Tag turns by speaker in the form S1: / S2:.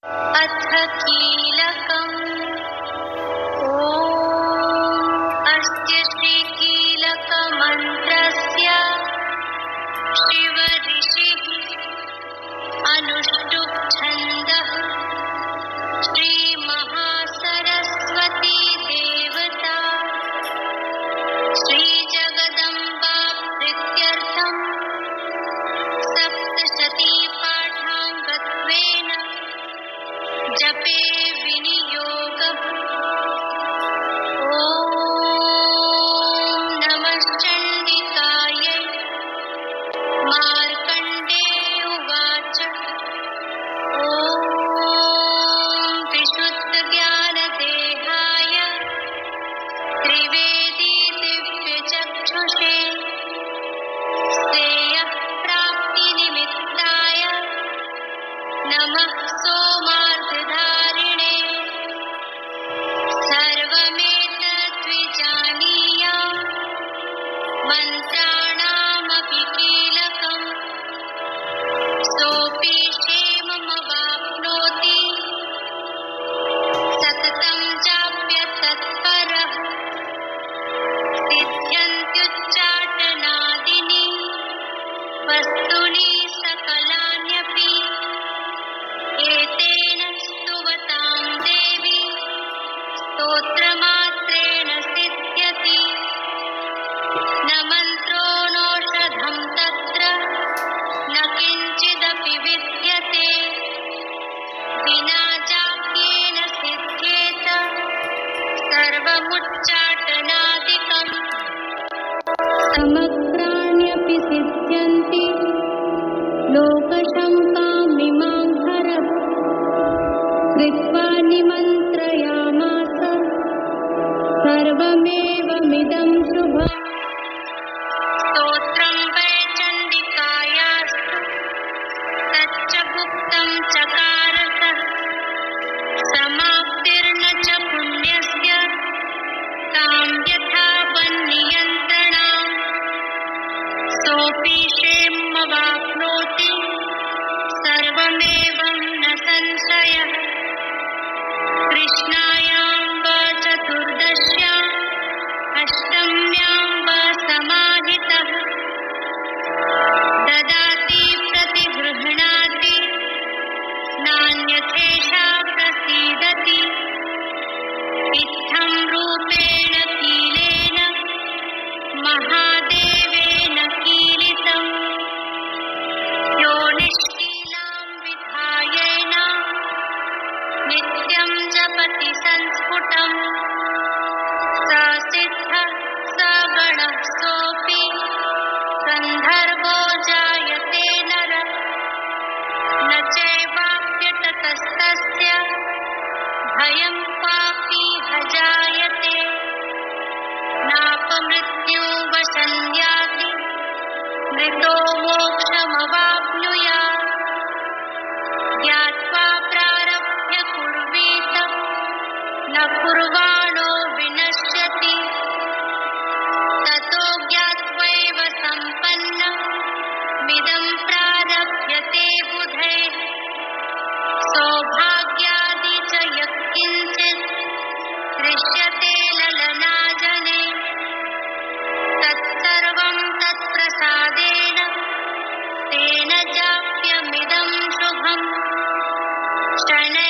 S1: अथ कीलकम्। ॐ अस्य श्रीकीलकमन्त्रस्य शिवऋषिः अनुष्टुप् छन्दः श्रीमहासरस्वती देवता श्रीजगदम्बा प्रीत्यर्थम् सप्तशती पाठाङ्गत्वेन जपे विनियोगः। ॐ नमश्चण्डिकायै। मार्कण्डेय उवाच। ॐ विशुद्धज्ञानदेहाय त्रिवेदी दिव्यचक्षुषे श्रेयःप्राप्तिनिमित्ताय नमः सोमार्धधारिणे। सर्वमेतद्विजानीयाम् मन्त्राणामपि कीलकम्। सोऽपि क्षेममवाप्नोति सततं चाप्यतत्परः। सिद्ध्यन्त्युच्चाटनादीनि वस्तूनि सकलान्यपि एतेन स्तुवतां देवी स्तोत्रमात्रेण सिद्ध्यति। न मन्त्रो नौषधं तत्र न किञ्चिदपि विद्यते विना जाप्येन सिद्ध्येत सर्वमुच्चाटनादिकम्। समग्राण्यपि सिद्ध्यन्ति लोकशङ्कामिमां हरः। कृत्वा निमन्त्रयामास सर्वमेवमिदं शुभम्। स्तोत्रं वै चण्डिकायास्तु तच्च गुप्तं चकारसः। समाप्तिर्न च पुण्यस्य तां यथा वन्नियन्त्रणाम्। सोऽपि क्षेममवाप्नोति सर्वमेवं न संशयः। कृष्णायां वा चतुर्दश्याम् अष्टम्यां वा समाहितः ददाति प्रतिगृह्णाति नान्यथेषा प्रसीदति। इत्थं रूपेण कीलेन महादेवेन कीलितम्। यो निष्कीलां विधायेन नित्यं जपति संस्फुटम्। स सिद्धः स गणः सोऽपि गन्धर्वो जायते नरः। न चैवाप्यततस्तस्य भयं पापीह जायते। नापमृत्युं वशं याति मृतो मोक्षमवाप्नुयात्। ज्ञात्वा प्रारभ्य कुर्वीत न कुर्वाणो विनश्यति। ततो ज्ञात्वैव सम्पन्नमिदं प्रारभ्यते बुधे। सौभाग्यादि च यत्किञ्चित् दृश्यते ललनाजने तत्सर्वं तत्प्रसादेन तेन जाप्यमिदं शुभम्। शनैः